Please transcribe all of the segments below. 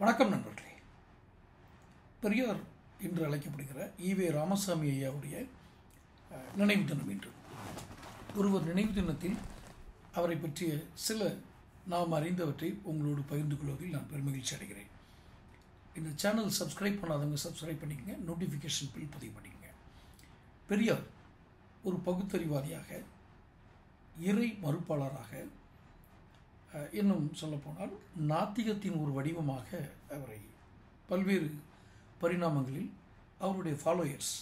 வணக்கம் நண்பர்களே. பெரியார் என்று அழைக்கப்படுகிற ஈவே ராமசாமி ஐயாவுடைய நினைவு தினம் இன்று. ஒருவர் நினைவு தினத்தில் அவரை பற்றிய சில நாம் அறிந்தவற்றை உங்களோடு பகிர்ந்து கொள்வதில் நான் பெருமகிழ்ச்சி அடைகிறேன். இந்த சேனல் சப்ஸ்கிரைப் பண்ணாதவங்க சப்ஸ்கிரைப் பண்ணிக்கங்க, நோட்டிஃபிகேஷன் பில் பதிவு பண்ணிக்கங்க. பெரியார் ஒரு பகுத்தறிவாதியாக, இறை மறுப்பாளராக, இன்னும் சொல்லப்போனால் நாத்திகத்தின் ஒரு வடிவமாக அவரை பல்வேறு பரிணாமங்களில் அவருடைய ஃபாலோயர்ஸ்,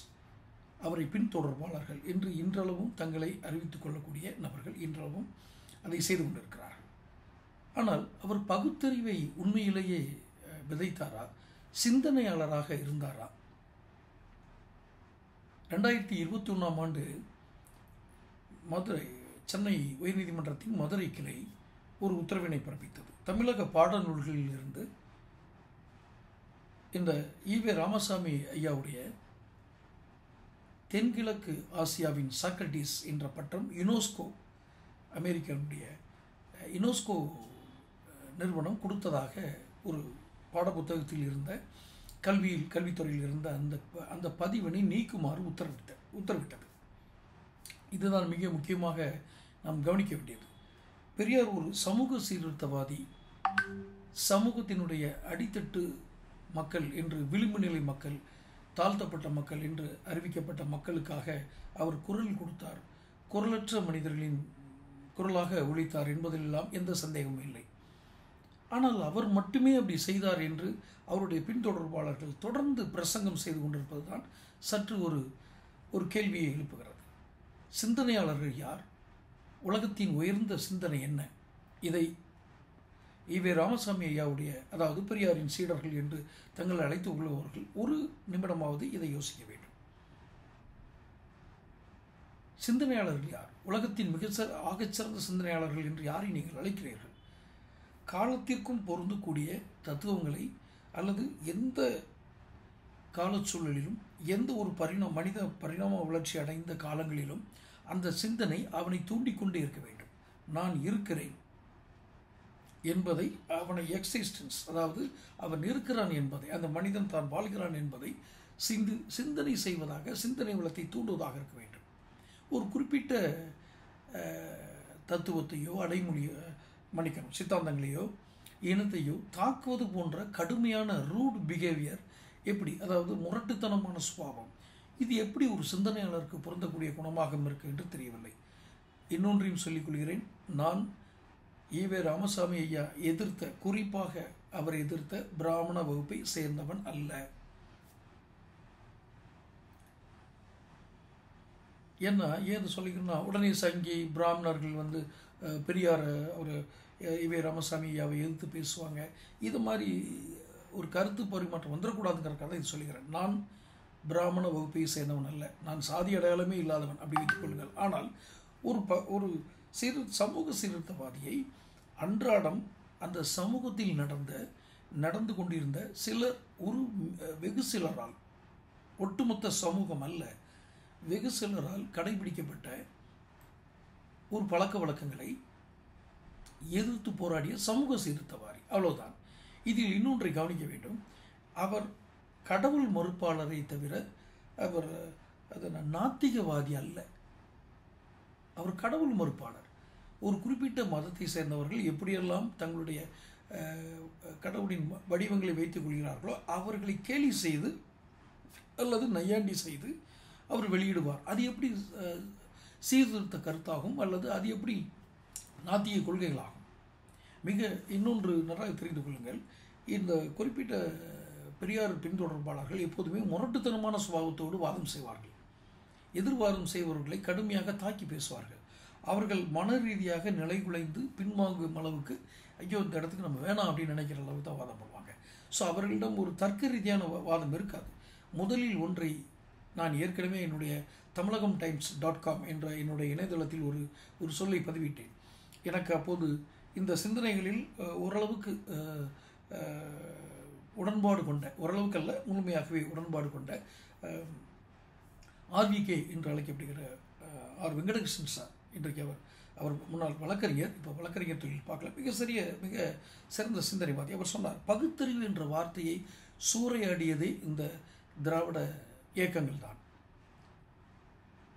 அவரை பின்தொடர்பாளர்கள் என்று இன்றளவும் தங்களை அறிவித்துக் கொள்ளக்கூடிய நபர்கள் இன்றளவும் அதை செய்து கொண்டிருக்கிறார்கள். ஆனால் அவர் பகுத்தறிவை உண்மையிலேயே விதைத்தாரா, சிந்தனையாளராக இருந்தாரா? 2021ஆம் ஆண்டு சென்னை உயர்நீதிமன்றத்தின் மதுரை கிளை ஒரு உத்தரவினை பிறப்பித்தது. தமிழக பாடநூல்களில் இருந்து இந்த ஈவே ராமசாமி ஐயாவுடைய தென்கிழக்கு ஆசியாவின் சாக்ரட்டிஸ் என்ற பட்டம் யுனெஸ்கோ, அமெரிக்கனுடைய யுனெஸ்கோ நிறுவனம் கொடுத்ததாக ஒரு பாடப்புத்தகத்தில் இருந்த கல்வித்துறையில் இருந்த அந்த பதிவினை நீக்குமாறு உத்தரவிட்டது. இதுதான் மிக முக்கியமாக நாம் கவனிக்க வேண்டியது. பெரியார் ஒரு சமூக சீர்திருத்தவாதி, சமூகத்தினுடைய அடித்தட்டு மக்கள் என்று, விளிம்பு நிலை மக்கள், தாழ்த்தப்பட்ட மக்கள் என்று அறிவிக்கப்பட்ட மக்களுக்காக அவர் குரல் கொடுத்தார், குரலற்ற மனிதர்களின் குரலாக ஒலித்தார் என்பதிலெல்லாம் எந்த சந்தேகமும் இல்லை. ஆனால் அவர் மட்டுமே அப்படி செய்தார் என்று அவருடைய பின்தொடர்பாளர்கள் தொடர்ந்து பிரசங்கம் செய்து கொண்டிருப்பது தான் சற்று ஒரு கேள்வியை எழுப்புகிறது. சிந்தனையாளர்கள் யார்? உலகத்தின் உயர்ந்த சிந்தனை என்ன? இதை ஈவே ராமசாமி ஐயாவுடைய, அதாவது பெரியாரின் சீடர்கள் என்று தங்களை அழைத்து கொள்பவர்கள் ஒரு நிமிடமாவது இதை யோசிக்க வேண்டும். சிந்தனையாளர்கள் யார்? உலகத்தின் ஆகச்சிறந்த சிந்தனையாளர்கள் என்று யாரை நீங்கள் அழைக்கிறீர்கள்? காலத்திற்கும் பொருந்தக்கூடிய தத்துவங்களை, அல்லது எந்த காலச்சூழலிலும், எந்த ஒரு மனித பரிணாம வளர்ச்சி அடைந்த காலங்களிலும் அந்த சிந்தனை அவனை தூண்டிக்கொண்டே இருக்க வேண்டும். நான் இருக்கிறேன் என்பதை, அவனை எக்ஸிஸ்டன்ஸ், அதாவது அவன் இருக்கிறான் என்பதை, அந்த மனிதன் தான் வாழ்கிறான் என்பதை சிந்தனை செய்வதாக, சிந்தனை வளத்தை தூண்டுவதாக இருக்க வேண்டும். ஒரு குறிப்பிட்ட தத்துவத்தையோ சித்தாந்தங்களையோ இனத்தையோ தாக்குவது போன்ற கடுமையான ரூட் பிஹேவியர் எப்படி, அதாவது முரட்டுத்தனமான சுபாவம், இது எப்படி ஒரு சிந்தனையாளருக்கு பொருந்தக்கூடிய குணமாக இருக்கு என்று தெரியவில்லை. இன்னொன்றையும் சொல்லிக் கொள்கிறேன். நான் ஈவே ராமசாமி ஐயா குறிப்பாக அவர் எதிர்த்த பிராமண வகுப்பை சேர்ந்தவன் அல்ல. என்ன ஏன் சொல்லிக்கிறேன்னா, உடனே சங்கி பிராமணர்கள் பெரியார் ஒரு ஈவே ராமசாமி ஐயாவை எதிர்த்து பேசுவாங்க. இது மாதிரி ஒரு கருத்து பரிமாற்றம் வந்துடக்கூடாதுங்கிறக்காக இது சொல்லுகிறேன். நான் பிராமண வகுப்பை சேர்ந்தவன் அல்ல, நான் சாதி அடையாளமே இல்லாதவன், அப்படி வைத்துக் கொள்ளுங்கள். ஆனால் ஒரு சமூக சீர்திருத்தவாதியை அன்றாடம் அந்த சமூகத்தில் நடந்து கொண்டிருந்த சிலர், வெகு சிலரால், ஒட்டுமொத்த சமூகம் அல்ல, வெகு சிலரால் கடைபிடிக்கப்பட்ட ஒரு பழக்க வழக்கங்களை எதிர்த்து போராடிய சமூக சீர்திருத்தவாதி, அவ்வளவுதான். இதில் இன்னொன்றை கவனிக்க வேண்டும். அவர் கடவுள் மறுப்பாளரை தவிர அவர் நாத்திகவாதி அல்ல. அவர் கடவுள் மறுப்பாளர். ஒரு குறிப்பிட்ட மதத்தை சேர்ந்தவர்கள் எப்படியெல்லாம் தங்களுடைய கடவுளின் வடிவங்களை வைத்துக் கொள்கிறார்களோ அவர்களை கேலி செய்து அல்லது நையாண்டி செய்து அவர் வெளியிடுவார். அது எப்படி சீர்திருத்த கருத்தாகும், அல்லது அது எப்படி நாத்திக கொள்கைகளாகும்? இன்னொன்று நன்றாக தெரிந்து கொள்ளுங்கள். இந்த குறிப்பிட்ட பெரியார் பின்தொடர்பாளர்கள் எப்போதுமே முரட்டுத்தனமான சுபாவத்தோடு வாதம் செய்வார்கள். எதிர்வாதம் செய்பவர்களை கடுமையாக தாக்கி பேசுவார்கள். அவர்கள் மன ரீதியாக நிலை குலைந்து பின்வாங்கும் அளவுக்கு, ஐயோ இந்த இடத்துக்கு நம்ம வேணாம் அப்படின்னு நினைக்கிற அளவுக்கு தான் வாதம் பண்ணுவாங்க. ஸோ அவர்களிடம் ஒரு தர்க்க ரீதியான வாதம் இருக்காது. முதலில் ஒன்றை நான் ஏற்கனவே என்னுடைய tamilagam.com என்ற என்னுடைய இணையதளத்தில் ஒரு சொல்லை பதிவிட்டேன். எனக்கு அப்போது இந்த சிந்தனைகளில் ஓரளவுக்கு உடன்பாடு கொண்ட, ஓரளவுக்கு அல்ல முழுமையாகவே உடன்பாடு கொண்ட RVK என்று அழைக்கப்படுகிற வெங்கடகிருஷ்ணன் சார், இன்றைக்கு அவர் அவர் முன்னாள் வழக்கறிஞர், இப்போ வழக்கறிஞர் தொழில் பார்க்கல, மிக சிறந்த சிந்தனைவாதி. அவர் சொன்னார், பகுத்தறிவு என்ற வார்த்தையை சூறையாடியதே இந்த திராவிட இயக்கங்கள் தான்.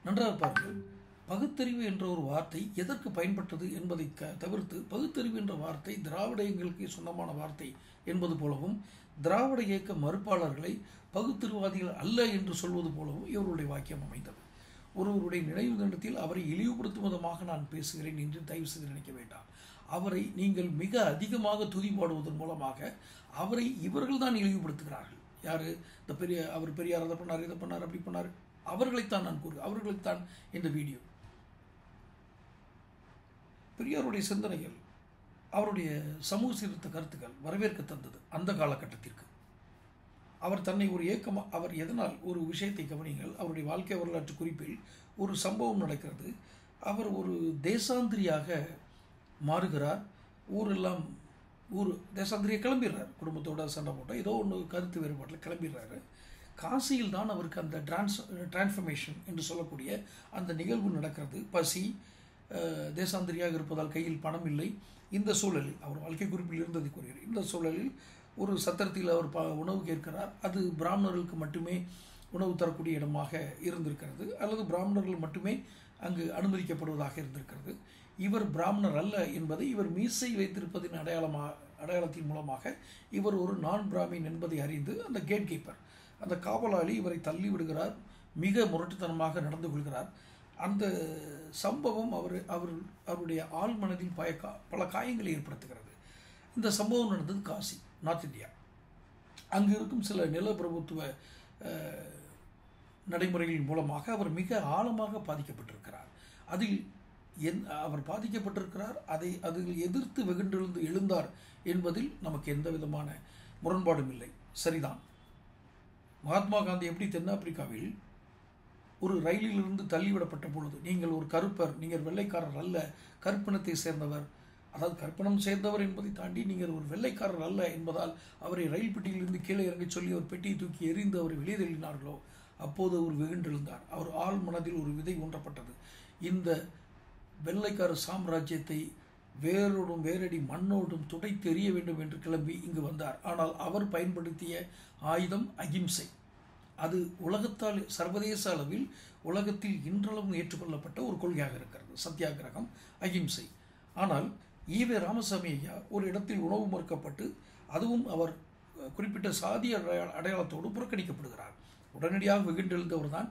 நன்றாக பாருங்கள், பகுத்தறிவு என்ற ஒரு வார்த்தை எதற்கு பயன்பட்டது என்பதை தவிர்த்து, பகுத்தறிவு என்ற வார்த்தை திராவிட இயக்கங்களுக்கு சொந்தமான வார்த்தை என்பது போலவும், திராவிட இயக்க மறுப்பாளர்களை பகுத்தறிவாதிகள் அல்ல என்று சொல்வது போலவும் இவருடைய வாக்கியம் அமைந்தது. ஒருவருடைய நினைவு தினத்தில் அவரை இழிவுபடுத்தும் விதமாக நான் பேசுகிறேன் என்று தயவு செய்து நினைக்க வேண்டாம். அவரை நீங்கள் மிக அதிகமாக துதிப்பாடுவதன் மூலமாக அவரை இவர்கள் தான் இழிவுபடுத்துகிறார்கள். யார்? இந்த அவர் பெரியார் அதை பண்ணார், இதை பண்ணார், அப்படி பண்ணார், அவர்களைத்தான் நான் கூறுகிறேன், அவர்களைத்தான் இந்த வீடியோ. பெரியாருடைய சிந்தனைகள், அவருடைய சமூக சீர்திருத்த கருத்துக்கள் வரவேற்க தந்தது அந்த காலகட்டத்திற்கு. அவர் தன்னை ஒரு அவர் எதனால் ஒரு விஷயத்தை கவனிங்கள், அவருடைய வாழ்க்கை வரலாற்று குறிப்பில் ஒரு சம்பவம் நடக்கிறது. அவர் ஒரு தேசாந்திரியாக மாறுகிறார். தேசாந்திரியை கிளம்பிடுறார், குடும்பத்தோட சண்டை போட்டால் ஏதோ ஒன்று கருத்து வேறுபாட்டில் கிளம்பிடுறாரு. காசியில் தான் அவருக்கு அந்த டிரான்ஸ்ஃபர்மேஷன் என்று சொல்லக்கூடிய அந்த நிகழ்வு நடக்கிறது. பசி, தேசாந்திரியாக இருப்பதால் கையில் பணம் இல்லை. இந்த சூழலில் அவர் வாழ்க்கை குறிப்பில் இருந்ததை கூறுகிறார். இந்த சூழலில் ஒரு சத்திரத்தில் அவர் உணவு கேட்கிறார். அது பிராமணர்களுக்கு மட்டுமே உணவு தரக்கூடிய இடமாக இருந்திருக்கிறது, அல்லது பிராமணர்கள் மட்டுமே அங்கு அனுமதிக்கப்படுவதாக இருந்திருக்கிறது. இவர் பிராமணர் அல்ல என்பதை இவர் மீசை வைத்திருப்பதின் அடையாளத்தின் மூலமாக இவர் ஒரு நான் பிராமின் என்பதை அறிந்து அந்த கேட் கீப்பர், அந்த காவலாளி இவரை தள்ளி விடுகிறார். மிக முரட்டுத்தனமாக நடந்து கொள்கிறார். அந்த சம்பவம் அவருடைய ஆள் மனதில் பல காயங்களை ஏற்படுத்துகிறது. இந்த சம்பவம் நடந்தது காசி, நார்த் இந்தியா. அங்கு இருக்கும் சில நிலப்பிரபுத்துவ நடைமுறைகளின் மூலமாக அவர் மிக ஆழமாக பாதிக்கப்பட்டிருக்கிறார். அவர் பாதிக்கப்பட்டிருக்கிறார். அதில் எதிர்த்து வெகுண்டெழுந்து எழுந்தார் என்பதில் நமக்கு எந்த விதமான முரண்பாடும் இல்லை. சரிதான். மகாத்மா காந்தி எப்படி தென்னாப்பிரிக்காவில் ஒரு ரயிலிலிருந்து தள்ளிவிடப்பட்ட பொழுது, நீங்கள் ஒரு கருப்பர், நீங்கள் வெள்ளைக்காரர் அல்ல, கருப்பினத்தை சேர்ந்தவர், அதாவது கருப்பினம் சேர்ந்தவர் என்பதை தாண்டி நீங்கள் ஒரு வெள்ளைக்காரர் அல்ல என்பதால் அவரை ரயில் பெட்டியிலிருந்து கீழே இறங்கி சொல்லி ஒரு பெட்டியை தூக்கி எறிந்து அவரை வெளியே தள்ளினார்களோ, அப்போது அவர் வெகுண்டெழுந்தார். அவர் ஆள் மனதில் ஒரு விதை ஊன்றப்பட்டது. இந்த வெள்ளைக்கார சாம்ராஜ்யத்தை வேரடி மண்ணோடும் துடைத்து எறிய வேண்டும் என்று கிளம்பி இங்கு வந்தார். ஆனால் அவர் பயன்படுத்திய ஆயுதம் அகிம்சை. அது உலகத்தால், சர்வதேச அளவில் உலகத்தில் இன்றளவும் ஏற்றுக்கொள்ளப்பட்ட ஒரு கொள்கையாக இருக்கிறது, சத்தியாகிரகம், அகிம்சை. ஆனால் ஈவே ராமசாமி ஐயா ஒரு இடத்தில் உணவு மறுக்கப்பட்டு, அதுவும் அவர் குறிப்பிட்ட சாதிய அடையாளத்தோடு புறக்கணிக்கப்படுகிறார். உடனடியாக வெகுண்டெழுந்தவர் தான்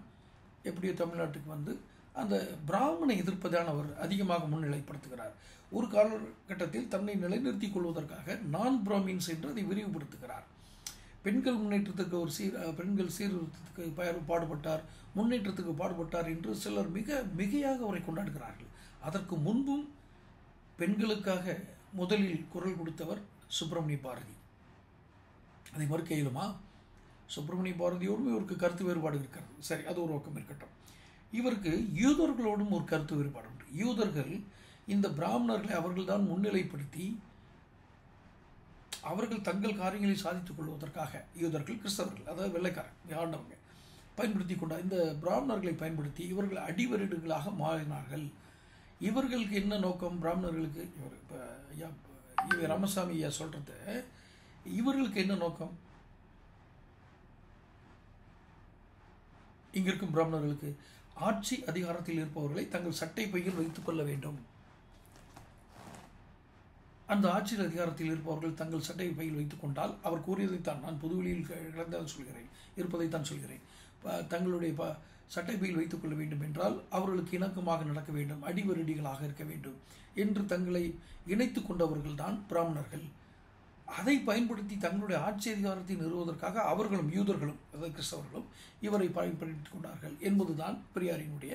எப்படியோ தமிழ்நாட்டுக்கு வந்து அந்த பிராமணை எதிர்ப்பதான் அவர் அதிகமாக முன்னிலைப்படுத்துகிறார். ஒரு காலகட்டத்தில் தன்னை நிலைநிறுத்திக் கொள்வதற்காக நான் பிராமின்ஸ் என்று அதை விரிவுபடுத்துகிறார். பெண்கள் முன்னேற்றத்துக்கு பெண்கள் சீர்திருத்தத்துக்கு பாடுபட்டார், முன்னேற்றத்துக்கு பாடுபட்டார் என்று சிலர் மிகையாக அவரை கொண்டாடுகிறார்கள். அதற்கு முன்பும் பெண்களுக்காக முதலில் குரல் கொடுத்தவர் சுப்பிரமணிய பாரதி. அதை மறுக்க இயலுமா? சுப்பிரமணிய பாரதியோடும் இவருக்கு கருத்து வேறுபாடு இருக்கிறது. சரி, அது ஒரு பக்கம் இருக்கட்டும். இவருக்கு யூதர்களோடும் ஒரு கருத்து வேறுபாடு உண்டு. யூதர்கள் இந்த பிராமணர்களை அவர்கள்தான் முன்னிலைப்படுத்தி அவர்கள் தங்கள் காரியங்களை சாதித்துக் கொள்வதற்காக, யூதர்கள், கிறிஸ்தவர்கள், அதாவது வெள்ளைக்காரன் ஆண்டவங்க பயன்படுத்தி கொண்டார். இந்த பிராமணர்களை பயன்படுத்தி இவர்கள் அடிவருடுகளாக மாறினார்கள். இவர்களுக்கு என்ன நோக்கம்? பிராமணர்களுக்கு இப்போ ராமசாமி ஐயா சொல்றது, இவர்களுக்கு என்ன நோக்கம்? இங்க இருக்கும் பிராமணர்களுக்கு ஆட்சி அதிகாரத்தில் இருப்பவர்களை தங்கள் சட்டை பையில் வைத்துக் கொள்ள வேண்டும். அந்த ஆட்சியில் அதிகாரத்தில் இருப்பவர்கள் தங்கள் சட்டை பையில் வைத்துக் கொண்டால், அவர் கூறியதைத்தான் நான் பொதுவெளியில் கிடந்தால் சொல்கிறேன், இருப்பதைத்தான் சொல்கிறேன், தங்களுடைய சட்டை பையில் வைத்துக் கொள்ள வேண்டும் என்றால் அவர்களுக்கு இணக்கமாக நடக்க வேண்டும், அடிவருடிகளாக இருக்க வேண்டும் என்று தங்களை இணைத்து கொண்டவர்கள் தான் பிராமணர்கள். அதை பயன்படுத்தி தங்களுடைய ஆட்சி அதிகாரத்தை நிறுவுவதற்காக அவர்களும், யூதர்களும், அதாவது கிறிஸ்தவர்களும் இவரை பயன்படுத்தி கொண்டார்கள் என்பதுதான் பெரியாரினுடைய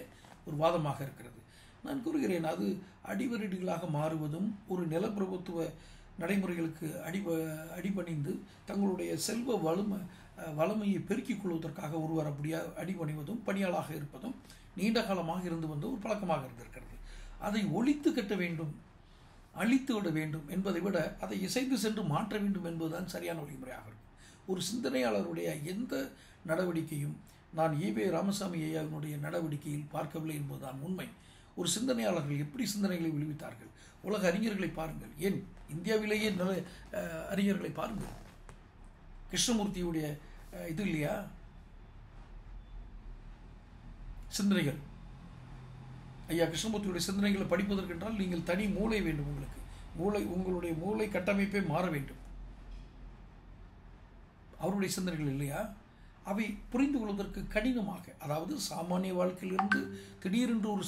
ஒரு வாதமாக இருக்கிறது. நான் கூறுகிறேன், அது அடிவருடிகளாக மாறுவதும் ஒரு நிலப்பிரபுத்துவ நடைமுறைகளுக்கு அடிபணிந்து தங்களுடைய செல்வ வளமையை பெருக்கிக் கொள்வதற்காக ஒருவர் அப்படியே அடிபணிவதும் பணியாளாக இருப்பதும் நீண்ட காலமாக இருந்து வந்த ஒரு பழக்கமாக இருந்திருக்கிறது. அதை ஒழித்து கட்ட வேண்டும், அழித்து விட வேண்டும் என்பதை விட அதை இசைந்து சென்று மாற்ற வேண்டும் என்பதுதான் சரியான வழிமுறையாக இருக்கும். ஒரு சிந்தனையாளருடைய எந்த நடவடிக்கையும் நான் ஈவே ராமசாமி ஐயாவினுடைய நடவடிக்கையில் பார்க்கவில்லை என்பதுதான் உண்மை. ஒரு சிந்தனையாளர்கள் எப்படி சிந்தனைகளை விளைவித்தார்கள். உலக அறிஞர்களை பாருங்கள், ஏன் இந்தியாவிலேயே நல்ல அறிஞர்களை பாருங்கள். கிருஷ்ணமூர்த்தியுடைய இது இல்லையா சிந்தனைகள், ஐயா கிருஷ்ணமூர்த்தியுடைய சிந்தனைகளை படிப்பதற்கென்றால் நீங்கள் தனி மூளை வேண்டும். உங்களுக்கு உங்களுடைய மூளை கட்டமைப்பே மாற வேண்டும். அவருடைய சிந்தனைகள் இல்லையா, அவை புரிந்து கொள்வதற்கு கடினமாக, அதாவது சாமானிய வாழ்க்கையிலிருந்து திடீரென்று ஒரு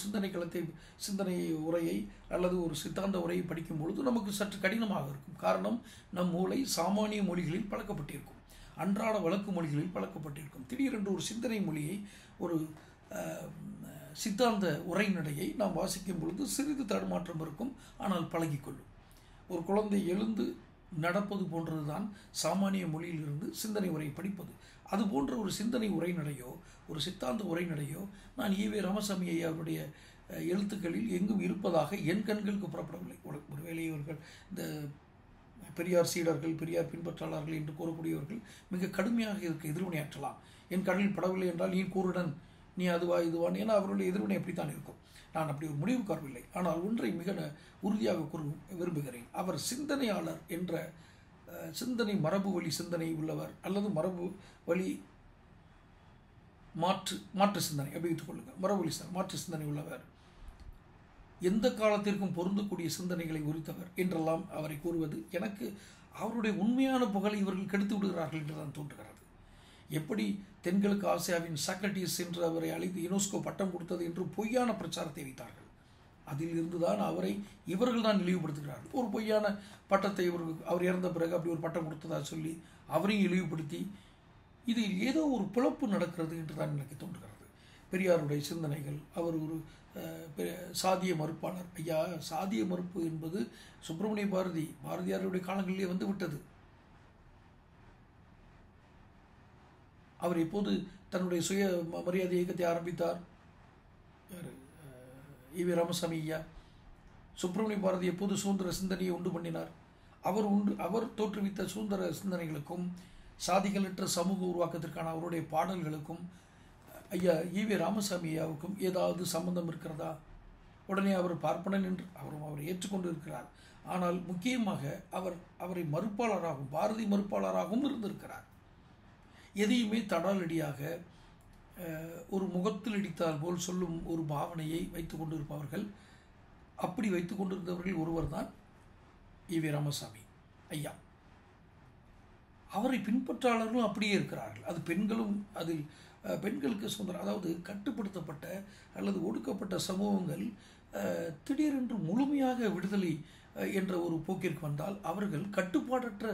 சிந்தனை உரையை அல்லது ஒரு சித்தாந்த உரையை படிக்கும் பொழுது நமக்கு சற்று கடினமாக இருக்கும். காரணம், நம் மூளை சாமானிய மொழிகளில் பழக்கப்பட்டிருக்கும், அன்றாட வழக்கு மொழிகளில் பழக்கப்பட்டிருக்கும். திடீரென்று ஒரு சிந்தனை மொழியை, ஒரு சித்தாந்த உரைநடையை நாம் வாசிக்கும் பொழுது சிறிது தடுமாற்றம் இருக்கும், ஆனால் பழகிக்கொள்ளும். ஒரு குழந்தை எழுந்து நடப்பது போன்றதுதான் சாமானிய மொழியிலிருந்து சிந்தனை உரை படிப்பது. அது போன்ற ஒரு சிந்தனை உரைநடையோ ஒரு சித்தாந்த உரைநடையோ நான் ஈவே ராமசாமி ஐயாவுடைய எழுத்துக்களில் எங்கும் இருப்பதாக என் கண்களுக்கு புறப்படவில்லை. ஒருவேளை இவர்கள் இந்த பெரியார் சீடர்கள், பெரியார் பின்பற்றாளர்கள் என்று கூறக்கூடியவர்கள் மிக கடுமையாக இதற்கு எதிர்வினையாற்றலாம். என் கண்ணில் படவில்லை என்றால் நீ கூறுடன், நீ அதுவா இதுவான், ஏன்னா அவர்களுடைய எதிர்வினை அப்படித்தான் இருக்கும். நான் அப்படி ஒரு முடிவுக்கு வரவில்லை. ஆனால் ஒன்றை மிக உறுதியாக கூற விரும்புகிறேன். அவர் சிந்தனையாளர் என்ற சிந்தனை மரபு வழி சிந்தனை உள்ளவர், அல்லது மரபு வழி மாற்று சிந்தனை அப்படி வைத்துக் கொள்ளுங்கள், மரபு வழி மாற்று சிந்தனை உள்ளவர், எந்த காலத்திற்கும் பொருந்தக்கூடிய சிந்தனைகளை உரித்தவர் என்றெல்லாம் அவரை கூறுவது எனக்கு அவருடைய உண்மையான புகழை இவர்கள் கெடுத்து விடுகிறார்கள் என்று தான் தோன்றுகிறது. எப்படி தென்கிழக்கு ஆசியாவின் சாக்ரட்டிஸ் என்று அவரை அழைத்து யுனெஸ்கோ பட்டம் கொடுத்தது என்று பொய்யான பிரச்சாரத்தை வைத்தார்கள். அதில் இருந்துதான் அவரை இவர்கள் தான் இழிவுபடுத்துகிறார்கள். ஒரு பொய்யான பட்டத்தை அவர் இறந்த பிறகு அப்படி ஒரு பட்டம் கொடுத்ததா சொல்லி அவரையும் இழிவுபடுத்தி, இது ஏதோ ஒரு பிளப்பு நடக்கிறது என்று தான் எனக்கு தோன்றுகிறது. பெரியாருடைய சிந்தனைகள், அவர் ஒரு சாதிய மறுப்பாளர். ஐயா, சாதிய மறுப்பு என்பது சுப்பிரமணிய பாரதியாருடைய காலங்களிலே வந்து விட்டது. அவர் எப்போது தன்னுடைய சுய மரியாதை இயக்கத்தை ஆரம்பித்தார்? ஈவே ராமசாமி ஐயா. சுப்பிரமணிய பாரதி எப்போது சுதந்திர சிந்தனையை உண்டு பண்ணினார்? அவர் தோற்றுவித்த சுதந்திர சிந்தனைகளுக்கும் சாதிகளற்ற சமூக உருவாக்கத்திற்கான அவருடைய பாடல்களுக்கும் ஐயா ஈவே ராமசாமி ஐயாவுக்கும் ஏதாவது சம்பந்தம் இருக்கிறதா? உடனே அவர் பார்ப்பனன் என்று அவரை ஏற்றுக்கொண்டு இருக்கிறார். ஆனால் முக்கியமாக அவரை மறுப்பாளராகவும் பாரதி மறுப்பாளராகவும் இருந்திருக்கிறார். எதையுமே தடாலடியாக ஒரு முகத்தில் இடித்தால் போல் சொல்லும் ஒரு பாவனையை வைத்து கொண்டிருப்பவர்கள், அப்படி வைத்து கொண்டிருந்தவர்கள் ஒருவர் தான் ஈவே ராமசாமி ஐயா. அவரை பின்பற்றாளர்களும் அப்படியே இருக்கிறார்கள். அது பெண்களும், அதில் பெண்களுக்கு சுதந்திரம், அதாவது கட்டுப்படுத்தப்பட்ட அல்லது ஒடுக்கப்பட்ட சமூகங்கள் திடீரென்று முழுமையாக விடுதலை என்ற ஒரு போக்கிற்கு வந்தால் அவர்கள் கட்டுப்பாடற்ற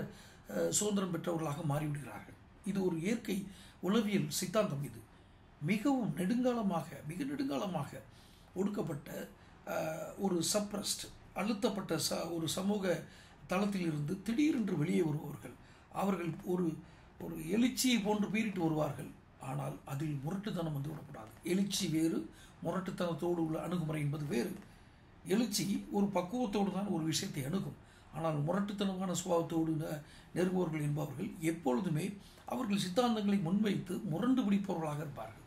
சுதந்திரம் பெற்றவர்களாக மாறிவிடுகிறார்கள். இது ஒரு இயற்கை உளவியல் சித்தாந்தம். இது மிகவும் மிக நெடுங்காலமாக ஒடுக்கப்பட்ட ஒரு சப்ரஸ்ட், அழுத்தப்பட்ட ஒரு சமூக தளத்திலிருந்து திடீரென்று வெளியே வருபவர்கள். அவர்கள் ஒரு எழுச்சியை போன்று பீறிட்டு வருவார்கள். ஆனால் அதில் முரட்டுத்தனம் வந்து விடக்கூடாது. எழுச்சி வேறு, முரட்டுத்தனத்தோடு உள்ள அணுகுமுறை என்பது வேறு. எழுச்சி ஒரு பக்குவத்தோடு தான் ஒரு விஷயத்தை அணுகும். ஆனால் முரட்டுத்தனமான சுபாவத்தோடு நெருங்குவர்கள் என்பவர்கள் எப்பொழுதுமே அவர்கள் சித்தாந்தங்களை முன்வைத்து முரண்டு பிடிப்பவர்களாக இருப்பார்கள்.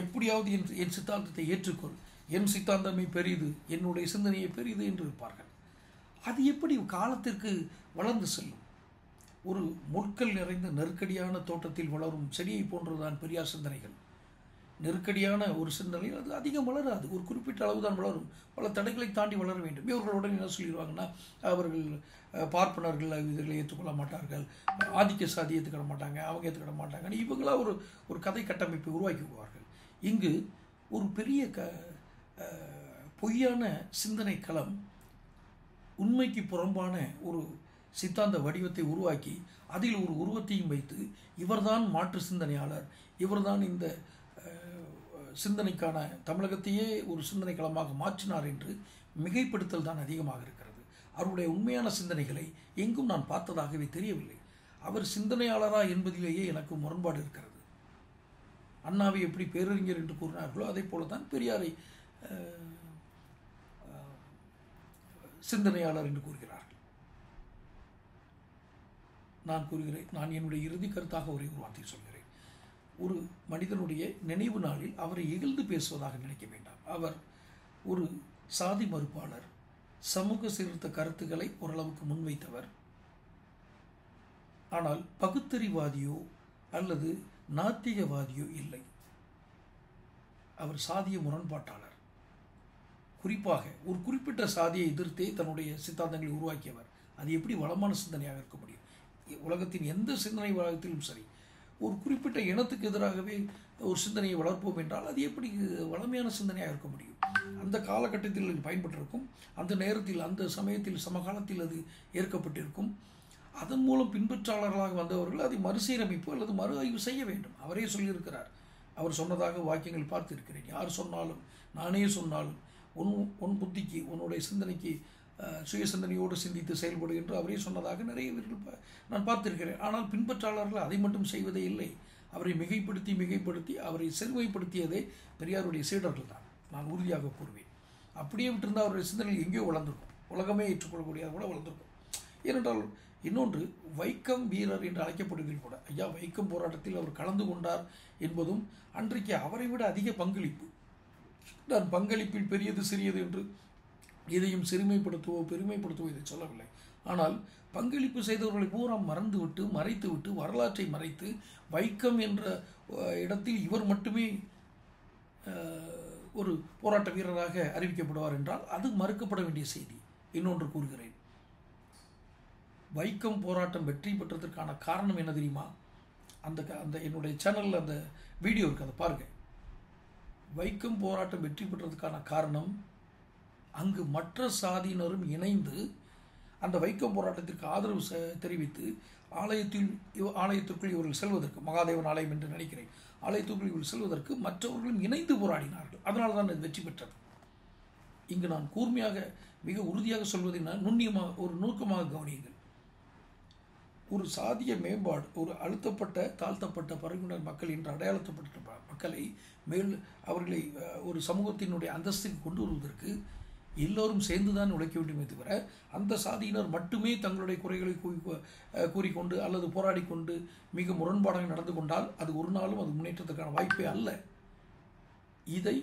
எப்படியாவது என் சித்தாந்தத்தை ஏற்றுக்கொள், என் சித்தாந்தமே பெரிது, என்னுடைய சிந்தனையை பெரிது என்று இருப்பார்கள். அது எப்படி காலத்திற்கு வளர்ந்து செல்லும்? ஒரு முட்கள் நிறைந்த நெருக்கடியான தோட்டத்தில் வளரும் செடியை போன்றதுதான் பெரியார் சிந்தனைகள். நெருக்கடியான ஒரு சிந்தனையில் அது அதிகம் வளராது, ஒரு குறிப்பிட்ட அளவு தான் வளரும். பல தடைகளை தாண்டி வளர வேண்டும். இவர்களுடன் என்ன சொல்லிடுவாங்கன்னா, அவர்கள் பார்ப்பனர்கள் இதில் ஏற்றுக்கொள்ள மாட்டார்கள், ஆதிக்க சாதி ஏற்றுக்கிட மாட்டாங்க, அவங்க ஏற்றுக்கிட மாட்டாங்கன்னு இவங்களாக ஒரு கதை கட்டமைப்பை உருவாக்கி விடுவார்கள். இங்கு ஒரு பெரிய பொய்யான சிந்தனை களம், உண்மைக்கு புறம்பான ஒரு சித்தாந்த வடிவத்தை உருவாக்கி அதில் ஒரு உருவத்தையும் வைத்து இவர்தான் மாற்று சிந்தனையாளர், இவர்தான் இந்த சிந்தனைக்கான தமிழகத்தையே ஒரு சிந்தனை களமாக மாற்றினார் என்று மிகைப்படுத்தல் தான் அதிகமாக இருக்கிறது. அவருடைய உண்மையான சிந்தனைகளை எங்கும் நான் பார்த்ததாகவே தெரியவில்லை. அவர் சிந்தனையாளரா என்பதிலேயே எனக்கு முரண்பாடு இருக்கிறது. அண்ணாவை எப்படி பேரறிஞர் என்று கூறினார்களோ அதே போல தான் பெரியாரை சிந்தனையாளர் என்று கூறுகிறார்கள். நான் என்னுடைய இறுதி கருத்தாக ஒரே ஒரு வார்த்தை சொல்கிறேன். ஒரு மனிதனுடைய நினைவு நாளில் அவரை இகழ்ந்து பேசுவதாக நினைக்க வேண்டாம். அவர் ஒரு சாதி மறுப்பாளர், சமூக சீர்திருத்த கருத்துக்களை ஓரளவுக்கு முன்வைத்தவர். ஆனால் பகுத்தறிவாதியோ அல்லது நாத்திகவாதியோ இல்லை. அவர் சாதிய முரண்பாட்டாளர். குறிப்பாக ஒரு குறிப்பிட்ட சாதியை எதிர்த்தே தன்னுடைய சித்தாந்தங்களை உருவாக்கியவர். அது எப்படி வளமான சிந்தனையாக இருக்க முடியும்? உலகத்தின் எந்த சிந்தனை வளத்திலும் சரி, ஒரு குறிப்பிட்ட இனத்துக்கு எதிராகவே ஒரு சிந்தனையை வளர்ப்போம் என்றால் அது எப்படி வளமையான சிந்தனையாக இருக்க முடியும்? அந்த காலகட்டத்தில் அது பயன்பட்டிருக்கும், அந்த நேரத்தில் அந்த சமயத்தில் சமகாலத்தில் அது ஏற்கப்பட்டிருக்கும். அதன் மூலம் பின்பற்றாளர்களாக வந்தவர்கள் அதை மறுசீரமைப்பு அல்லது மறு ஆய்வு செய்ய வேண்டும். அவரே சொல்லியிருக்கிறார். அவர் சொன்னதாக வாக்கியங்கள் பார்த்திருக்கிறேன். யார் சொன்னாலும், நானே சொன்னாலும், உன் புத்திக்கு, உன்னுடைய சிந்தனைக்கு சுய சிந்தனையோடு சிந்தித்து செயல்படு என்று அவரே சொன்னதாக நிறைய பேர்கள் நான் பார்த்திருக்கிறேன். ஆனால் பின்பற்றாளர்கள் அதை மட்டும் செய்வதே இல்லை. அவரை மிகைப்படுத்தி அவரை செருமைப்படுத்தியதே பெரியாருடைய சீடர்கள் தான், நான் உறுதியாக கூறுவேன். அப்படியே விட்டிருந்தால் அவருடைய சிந்தனைகள் எங்கேயோ வளர்ந்திருக்கும், உலகமே ஏற்றுக்கொள்ளக்கூடியது கூட வளர்ந்திருக்கும். ஏனென்றால் இன்னொன்று, வைக்கம் வீரர் என்று அழைக்கப்படுவதில் கூட ஐயா வைக்கம் போராட்டத்தில் அவர் கலந்து கொண்டார் என்பதும் அன்றைக்கு அவரை விட அதிக பங்களிப்பு. நான் பங்களிப்பில் பெரியது சிறியது என்று எதையும் சிறுமைப்படுத்துவோ பெருமைப்படுத்துவோ இதை சொல்லவில்லை. ஆனால் பங்களிப்பு செய்தவர்களை பூரா மறைத்துவிட்டு வரலாற்றை மறைத்து வைக்கம் என்ற இடத்தில் இவர் மட்டுமே ஒரு போராட்ட வீரராக அறிவிக்கப்படுவார் என்றால் அது மறுக்கப்பட வேண்டிய செய்தி. இன்னொன்று கூறுகிறேன், வைக்கம் போராட்டம் வெற்றி பெற்றதற்கான காரணம் என்ன தெரியுமா? அந்த என்னுடைய சேனலில் அந்த வீடியோ இருக்குது, அதை பாருங்கள். வைக்கம் போராட்டம் வெற்றி பெற்றதுக்கான காரணம், அங்கு மற்ற சாதியினரும் இணைந்து அந்த வைக்கம் போராட்டத்திற்கு ஆதரவு தெரிவித்து ஆலயத்திற்குள் இவர்கள் செல்வதற்கு, மகாதேவன் ஆலயம் என்று நினைக்கிறேன், ஆலயத்திற்குள் இவர்கள் செல்வதற்கு மற்றவர்களும் இணைந்து போராடினார்கள். அதனால தான் இது வெற்றி பெற்றது. இங்கு நான் கூர்மையாக மிக உறுதியாக சொல்வதை நுண்ணியமாக ஒரு நுணுக்கமாக கவனியுங்கள். ஒரு சாதிய மேம்பாடு, ஒரு அழுத்தப்பட்ட தாழ்த்தப்பட்ட பருகினர் மக்கள் என்று அடையாளத்தப்பட்ட மக்களை அவர்களை ஒரு சமூகத்தினுடைய அந்தஸ்துக்கு கொண்டு வருவதற்கு எல்லோரும் சேர்ந்துதான் உழைக்க வேண்டுமே தவிர அந்த சாதியினர் மட்டுமே தங்களுடைய குறைகளை கூறிக்கொண்டு அல்லது போராடி கொண்டு மிக முரண்பாடாக நடந்து கொண்டால் அது ஒரு நாளும் அது முன்னேற்றத்துக்கான வாய்ப்பே அல்ல. இதை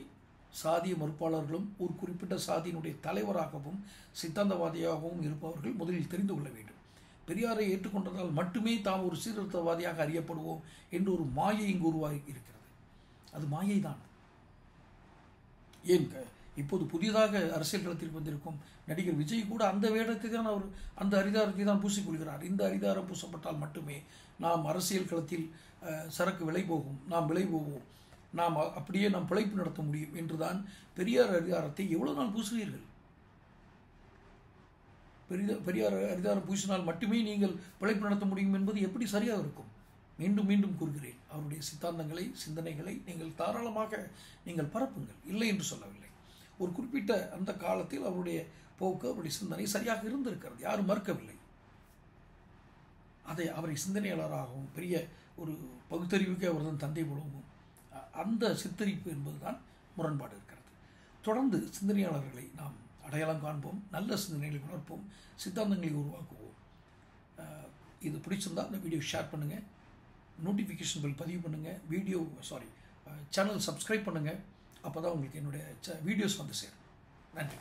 சாதிய மறுப்பாளர்களும் ஒரு குறிப்பிட்ட சாதியினுடைய தலைவராகவும் சித்தாந்தவாதியாகவும் இருப்பவர்கள் முதலில் தெரிந்து கொள்ள வேண்டும். பெரியாரை ஏற்றுக்கொண்டதால் மட்டுமே தாம் ஒரு சீர்திருத்தவாதியாக அறியப்படுவோம் என்று ஒரு மாயை இங்கு உருவாகி இருக்கிறது. அது மாயை தான். ஏன் இப்போது புதிதாக அரசியல் களத்தில் வந்திருக்கும் நடிகர் விஜய் கூட அந்த வேடத்தை தான் அவர் அந்த அரிதாரத்தை தான் பூசிக்கொள்கிறார். இந்த அரிதாரம் பூசப்பட்டால் மட்டுமே நாம் அரசியல் களத்தில் சரக்கு விலை போகும், நாம் விலை போவோம், நாம் அப்படியே நாம் பிழைப்பு நடத்த முடியும் என்றுதான் பெரியார் அரிதாரத்தை எவ்வளவு நாள் பூசுவீர்கள்? பெரியார் அரிதாரம் பூசினால் மட்டுமே நீங்கள் பிழைப்பு நடத்த முடியும் என்பது எப்படி சரியாக இருக்கும்? மீண்டும் மீண்டும் கூறுகிறேன், அவருடைய சித்தாந்தங்களை, சிந்தனைகளை நீங்கள் தாராளமாக நீங்கள் பரப்புங்கள், இல்லை என்று சொல்லவில்லை. ஒரு குறிப்பிட்ட அந்த காலத்தில் அவருடைய போக்கு, அவருடைய சிந்தனை சரியாக இருந்திருக்கிறது, யாரும் மறுக்கவில்லை. அவரை சிந்தனையாளராகவும் பெரிய ஒரு பகுத்தறிவுக்கு அவர்தான் தந்தை போலவும் அந்த சித்தரிப்பு என்பதுதான் முரண்பாடு இருக்கிறது. தொடர்ந்து சிந்தனையாளர்களை நாம் அடையாளம் காண்போம், நல்ல சிந்தனைகளை வளர்ப்போம், சித்தாந்தங்களை உருவாக்குவோம். இது பிடிச்சிருந்தால் இந்த வீடியோ ஷேர் பண்ணுங்கள், நோட்டிஃபிகேஷன் பில் பதிவு பண்ணுங்கள், சேனல் சப்ஸ்கிரைப் பண்ணுங்கள். அப்போ தான் உங்களுக்கு என்னுடைய வீடியோஸ் வந்து சேரும். நன்றி.